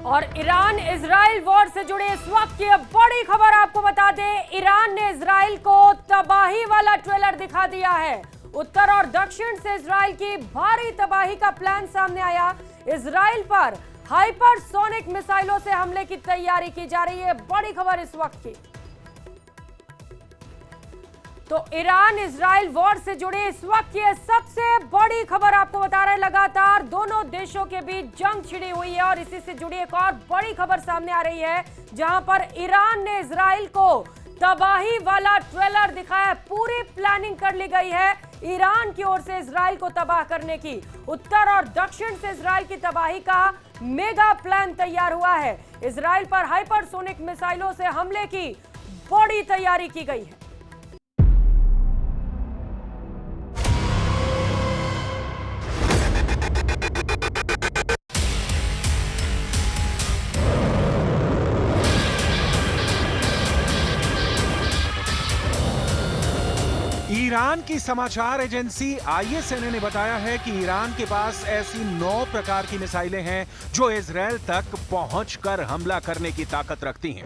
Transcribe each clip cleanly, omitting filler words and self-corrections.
और Iran Israel war से जुड़े इस वक्त की बड़ी खबर आपको बता दें, ईरान ने इजराइल को तबाही वाला ट्रेलर दिखा दिया है। उत्तर और दक्षिण से इजराइल की भारी तबाही का प्लान सामने आया। इजराइल पर हाइपरसोनिक मिसाइलों से हमले की तैयारी की जा रही है। बड़ी खबर इस वक्त की। तो ईरान इजराइल वॉर से जुड़े इस वक्त की सबसे बड़ी खबर आपको बता रहे हैं। लगातार दोनों देशों के बीच जंग छिड़ी हुई है और इसी से जुड़ी एक और बड़ी खबर सामने आ रही है, जहां पर ईरान ने इजराइल को तबाही वाला ट्रेलर दिखाया। पूरी प्लानिंग कर ली गई है ईरान की ओर से इजराइल को तबाह करने की। उत्तर और दक्षिण से इजराइल की तबाही का मेगा प्लान तैयार हुआ है। इजराइल पर हाइपरसोनिक मिसाइलों से हमले की बड़ी तैयारी की गई है। ईरान की समाचार एजेंसी ISNA ने बताया है कि ईरान के पास ऐसी 9 प्रकार की मिसाइलें हैं जो इजराइल तक पहुंचकर हमला करने की ताकत रखती हैं।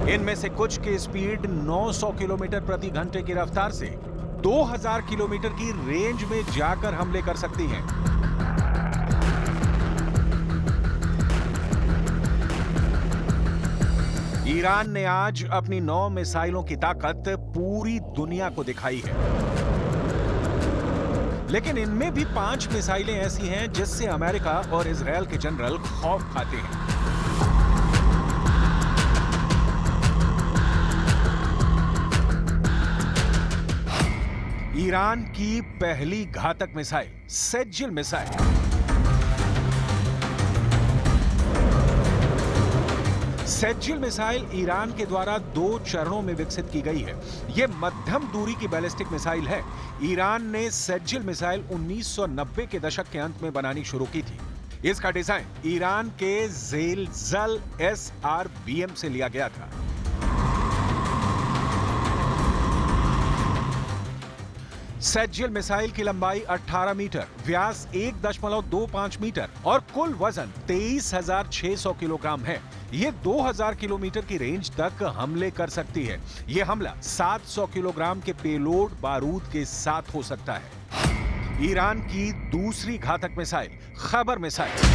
इनमें से कुछ की स्पीड 900 किलोमीटर प्रति घंटे की रफ्तार से 2000 किलोमीटर की रेंज में जाकर हमले कर सकती हैं। ईरान ने आज अपनी 9 मिसाइलों की ताकत पूरी दुनिया को दिखाई है, लेकिन इनमें भी 5 मिसाइलें ऐसी हैं जिससे अमेरिका और इजराइल के जनरल खौफ खाते हैं। ईरान की पहली घातक मिसाइल सेज्जिल मिसाइल। सेज्जिल मिसाइल ईरान के द्वारा 2 चरणों में विकसित की गई है। यह मध्यम दूरी की बैलिस्टिक मिसाइल है। ईरान ने सेज्जिल मिसाइल 1990 के दशक के अंत में बनानी शुरू की थी। इसका डिजाइन ईरान के ज़ेलज़ल SRBM से लिया गया था। सेज्जिल मिसाइल की लंबाई 18 मीटर, व्यास 1.25 मीटर और कुल वजन 23,600 किलोग्राम है। ये 2000 किलोमीटर की रेंज तक हमले कर सकती है। यह हमला 700 किलोग्राम के पेलोड बारूद के साथ हो सकता है। ईरान की दूसरी घातक मिसाइल खैबर मिसाइल।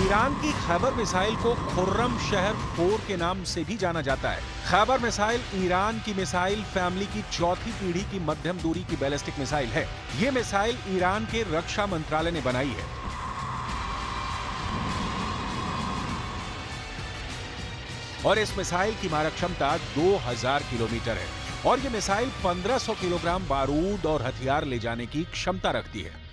ईरान की खैबर मिसाइल को खुर्रम शहर 4 के नाम से भी जाना जाता है। खैबर मिसाइल ईरान की मिसाइल फैमिली की चौथी पीढ़ी की मध्यम दूरी की बैलिस्टिक मिसाइल है। यह मिसाइल ईरान के रक्षा मंत्रालय ने बनाई है। और इस मिसाइल की मारक क्षमता 2000 किलोमीटर है और यह मिसाइल 1500 किलोग्राम बारूद और हथियार ले जाने की क्षमता रखती है।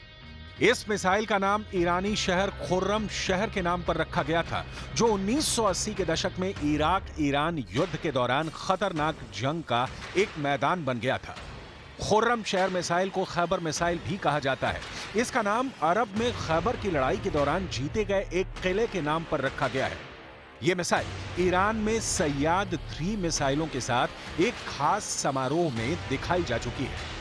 इस मिसाइल का नाम ईरानी शहर खुर्रम शहर के नाम पर रखा गया था, जो 1980 के दशक में इराक ईरान युद्ध के दौरान खतरनाक जंग का एक मैदान बन गया था। खुर्रम शहर मिसाइल को खैबर मिसाइल भी कहा जाता है। इसका नाम अरब में खैबर की लड़ाई के दौरान जीते गए एक किले के नाम पर रखा गया है। यह मिसाइल ईरान में सैयाद 3 मिसाइलों के साथ एक खास समारोह में दिखाई जा चुकी है।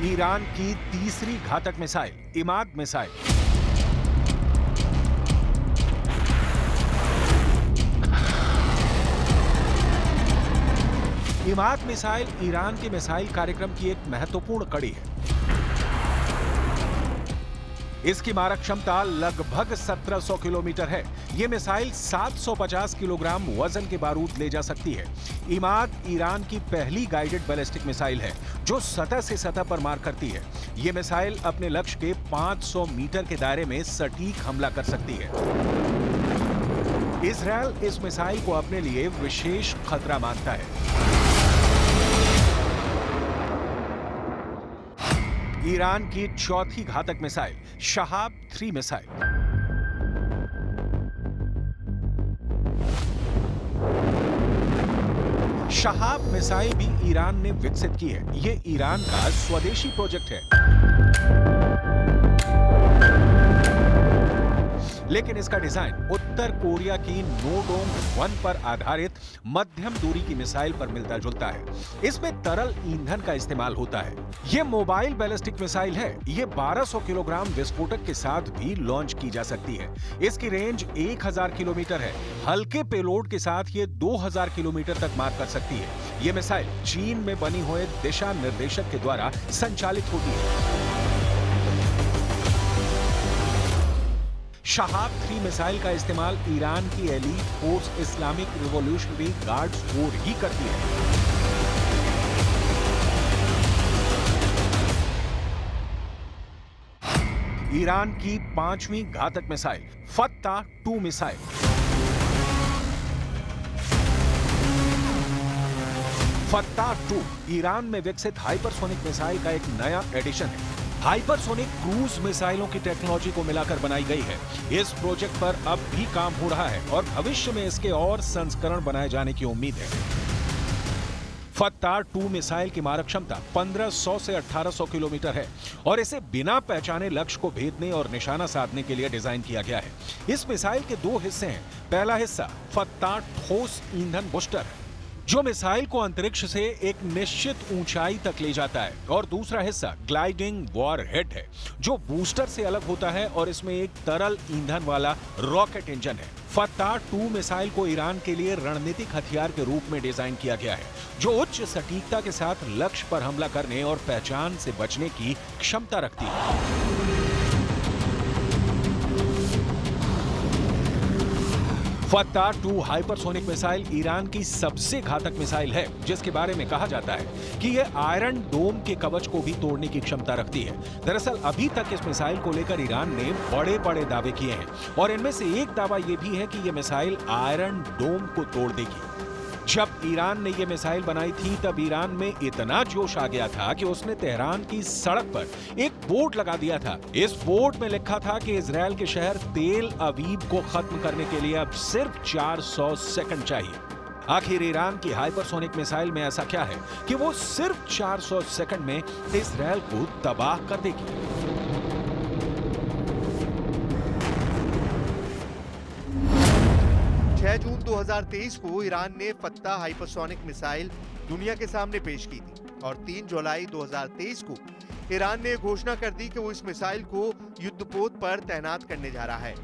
ईरान की तीसरी घातक missile Imad missile. Imad missile Iran के मिसाइल कार्यक्रम की एक महत्वपूर्ण कड़ी है। इसकी मारक क्षमता लगभग 1700 किलोमीटर है। यह मिसाइल 750 किलोग्राम वजन के बारूद ले जा सकती है। इमाद ईरान की पहली गाइडेड बैलिस्टिक मिसाइल है जो सतह से सतह पर मार करती है। यह मिसाइल अपने लक्ष्य के 500 मीटर के दायरे में सटीक हमला कर सकती है। इजराइल इस मिसाइल को अपने लिए विशेष खतरा मानता है। ईरान की चौथी घातक missile Shahab 3 missile. Shahab missile भी ईरान ने विकसित की है। यह ईरान का स्वदेशी प्रोजेक्ट है। लेकिन इसका डिजाइन उत्तर कोरिया की नोडोंग 1 पर आधारित मध्यम दूरी की मिसाइल पर मिलता जुलता है। इसमें तरल ईंधन का इस्तेमाल होता है। यह मोबाइल बैलिस्टिक मिसाइल है। ये 1200 किलोग्राम विस्फोटक के साथ भी लॉन्च की जा सकती है। इसकी रेंज 1000 किलोमीटर है। हल्के पेलोड के साथ ये 2000 किलोमीटर तक मार कर सकती है। ये मिसाइल चीन में बनी हुए दिशा निर्देशक के द्वारा संचालित होती है। शहाब 3 मिसाइल का इस्तेमाल ईरान की elite force Islamic revolutionary guards corps ही करती है। ईरान की 5वीं घातक missile Fattah 2 missile. Fattah 2 Iran में विकसित हाइपरसोनिक मिसाइल का एक नया एडिशन है। हाइपरसोनिक क्रूज मिसाइलों की टेक्नोलॉजी को मिलाकर बनाई गई है। इस प्रोजेक्ट पर अब भी काम हो रहा है और भविष्य में इसके और संस्करण बनाए जाने की उम्मीद है। फत्ता 2 मिसाइल की मारक क्षमता 1500 से 1800 किलोमीटर है और इसे बिना पहचाने लक्ष्य को भेदने और निशाना साधने के लिए डिजाइन किया गया है। इस मिसाइल के 2 हिस्से हैं। पहला हिस्सा फत्ता ठोस ईंधन बूस्टर है, जो मिसाइल को अंतरिक्ष से एक निश्चित ऊंचाई तक ले जाता है, और दूसरा हिस्सा ग्लाइडिंग वॉरहेड है, जो बूस्टर से अलग होता है और इसमें एक तरल ईंधन वाला रॉकेट इंजन है। फत्ता 2 मिसाइल को ईरान के लिए रणनीतिक हथियार के रूप में डिजाइन किया गया है, जो उच्च सटीकता के साथ लक्ष्य पर हमला करने और पहचान से बचने की क्षमता रखती है। फत्ता 2 हाइपरसोनिक मिसाइल ईरान की सबसे घातक मिसाइल है, जिसके बारे में कहा जाता है कि यह आयरन डोम के कवच को भी तोड़ने की क्षमता रखती है। दरअसल अभी तक इस मिसाइल को लेकर ईरान ने बड़े-बड़े दावे किए हैं और इनमें से एक दावा यह भी है कि यह मिसाइल आयरन डोम को तोड़ देगी। जब ईरान ने यह मिसाइल बनाई थी तब ईरान में इतना जोश आ गया था कि उसने तेहरान की सड़क पर एक बोर्ड लगा दिया था। इस बोर्ड में लिखा था कि इजराइल के शहर तेल अवीव को खत्म करने के लिए अब सिर्फ 400 सेकंड चाहिए। आखिर ईरान की हाइपरसोनिक मिसाइल में ऐसा क्या है कि वो सिर्फ 400 सेकंड में इजराइल को तबाह कर देगी। 6 जून 2023 को ईरान ने फत्ता हाइपरसोनिक मिसाइल दुनिया के सामने पेश की थी और 3 जुलाई 2023 को ईरान ने घोषणा कर दी कि वो इस मिसाइल को युद्धपोत पर तैनात करने जा रहा है।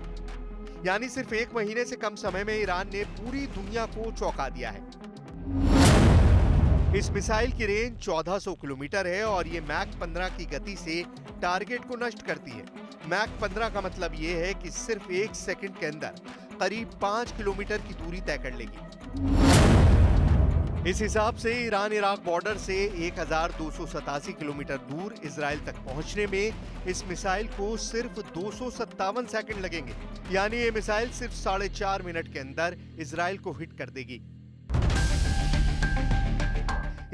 यानी सिर्फ 1 महीने से कम समय में ईरान ने पूरी दुनिया को चौंका दिया है। इस मिसाइल की रेंज 1400 किलोमीटर है और ये मैक 15 की गति से टारगेट को नष्ट करती है। मैक 15 का मतलब ये है कि सिर्फ 1 सेकंड के अंदर करीब 5 किलोमीटर की दूरी तय कर लेगी। इस हिसाब से ईरान इराक बॉर्डर से 1287 किलोमीटर दूर इजराइल तक पहुंचने में इस मिसाइल को सिर्फ 257 सेकंड लगेंगे। यानी ये मिसाइल सिर्फ 4.5 मिनट के अंदर इजराइल को हिट कर देगी।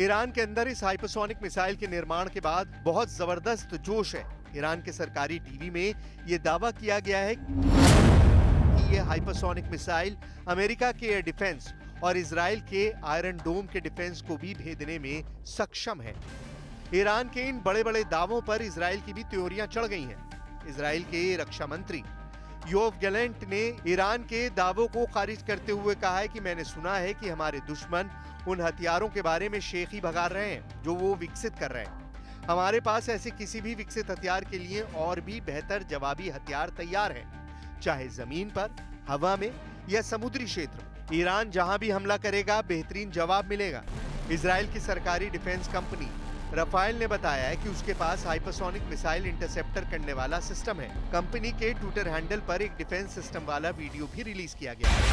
ईरान के अंदर इस हाइपरसोनिक मिसाइल के निर्माण के बाद बहुत जबरदस्त जोश है। ईरान के सरकारी टीवी में यह दावा किया गया है कि यह हाइपरसोनिक मिसाइल अमेरिका के एयर डिफेंस और इजराइल के आयरन डोम के डिफेंस को भी भेदने में सक्षम है। ईरान के इन बड़े-बड़े दावों पर इजराइल की भी त्योरियां चढ़ गई हैं। इजराइल के रक्षा मंत्री योव गैलेंट ने ईरान के दावों को खारिज करते हुए कहा है कि मैंने सुना है कि हमारे दुश्मन उन हथियारों के बारे में शेखी भगा रहे हैं जो वो विकसित कर रहे हैं। हमारे पास ऐसे किसी भी विकसित हथियार के लिए और भी बेहतर जवाबी हथियार तैयार हैं, चाहे जमीन पर, हवा में या समुद्री क्षेत्र। ईरान जहां भी हमला करेगा बेहतरीन जवाब मिलेगा। इजराइल की सरकारी डिफेंस कंपनी राफेल ने बताया है कि उसके पास हाइपरसोनिक मिसाइल इंटरसेप्टर करने वाला सिस्टम है। कंपनी के ट्विटर हैंडल पर एक डिफेंस सिस्टम वाला वीडियो भी रिलीज किया गया है।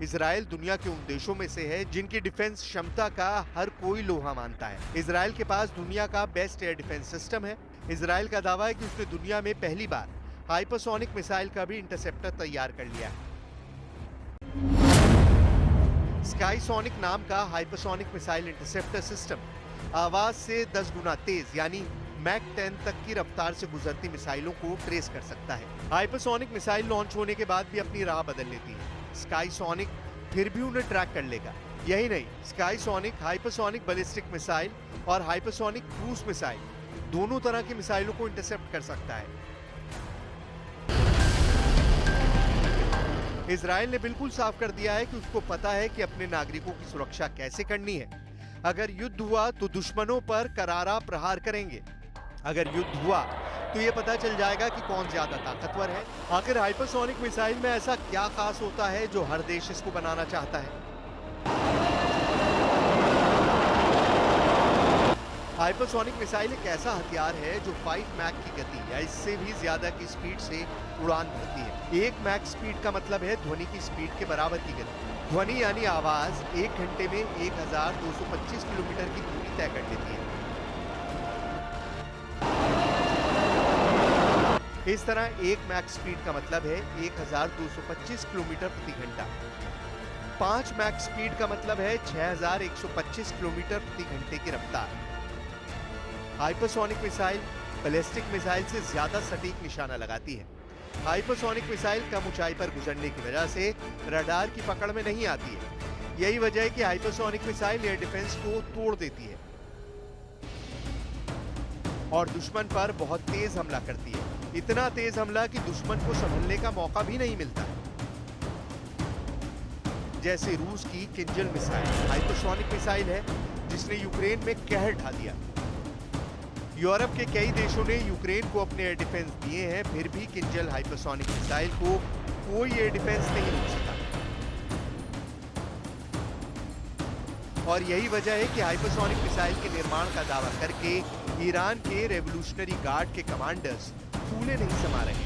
इजराइल दुनिया के उन देशों में से है जिनकी डिफेंस क्षमता का हर कोई लोहा मानता है। इजराइल के पास दुनिया का बेस्ट एयर डिफेंस सिस्टम है। इजराइल का दावा है कि उसने दुनिया में पहली बार हाइपरसोनिक मिसाइल का भी इंटरसेप्टर तैयार कर लिया है। स्काईसोनिक नाम का हाइपरसोनिक मिसाइल इंटरसेप्टर सिस्टम आवाज से 10 गुना तेज यानी मैक 10 तक की रफ्तार से गुजरती मिसाइलों को ट्रेस कर सकता है। हाइपरसोनिक मिसाइल लॉन्च होने के बाद भी अपनी राह बदल लेती है। स्काईसोनिक फिर भी उन्हें ट्रैक कर लेगा। यही नहीं, स्काईसोनिक, हाइपरसोनिक बैलिस्टिक मिसाइल और हाइपरसोनिक क्रूज मिसाइल दोनों तरह की मिसाइलों को इंटरसेप्ट कर सकता है। इजराइल ने बिल्कुल साफ कर दिया है कि उसको पता है कि अपने नागरिकों की सुरक्षा कैसे करनी है। अगर युद्ध हुआ तो दुश्मनों पर करारा प्रहार करेंगे। अगर युद्ध हुआ तो ये पता चल जाएगा कि कौन ज्यादा ताकतवर है। आखिर हाइपरसोनिक मिसाइल में ऐसा क्या खास होता है जो हर देश इसको बनाना चाहता है? हाइपरसोनिक मिसाइल एक ऐसा हथियार है जो 5 मैक की गति या इससे भी ज्यादा की स्पीड से उड़ान भरती है। 1 मैक स्पीड का मतलब है ध्वनि की स्पीड के बराबर की गति। ध्वनि यानी आवाज 1 घंटे में 1225 किलोमीटर की दूरी तय कर लेती है। इस तरह 1 मैक स्पीड का मतलब है 1225 किलोमीटर प्रति घंटा। 5 मैक स्पीड का मतलब है 6125 किलोमीटर प्रति घंटे की रफ्तार। हाइपरसोनिक मिसाइल बैलिस्टिक मिसाइल से ज्यादा सटीक निशाना लगाती है। हाइपरसोनिक मिसाइल कम ऊंचाई पर गुजरने की वजह से रडार की पकड़ में नहीं आती है। यही वजह है कि हाइपरसोनिक मिसाइल एयर डिफेंस को तोड़ देती है और दुश्मन पर बहुत तेज हमला करती है। इतना तेज हमला कि दुश्मन को संभलने का मौका भी नहीं मिलता। जैसे रूस की किंजल मिसाइल हाइपरसोनिक मिसाइल है जिसने यूक्रेन में कहर ढा दिया। यूरोप के कई देशों ने यूक्रेन को अपने एयर डिफेंस दिए हैं, फिर भी किंजल हाइपरसोनिक मिसाइल को कोई एयर डिफेंस नहीं रोक सका। और यही वजह है कि हाइपरसोनिक मिसाइल के निर्माण का दावा करके ईरान के रेवोल्यूशनरी गार्ड के कमांडर्स फूले नहीं समा रहे।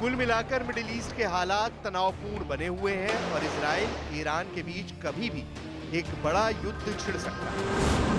कुल मिलाकर मिडिल ईस्ट के हालात तनावपूर्ण बने हुए हैं और इजराइल ईरान के बीच कभी भी एक बड़ा युद्ध छिड़ सकता है।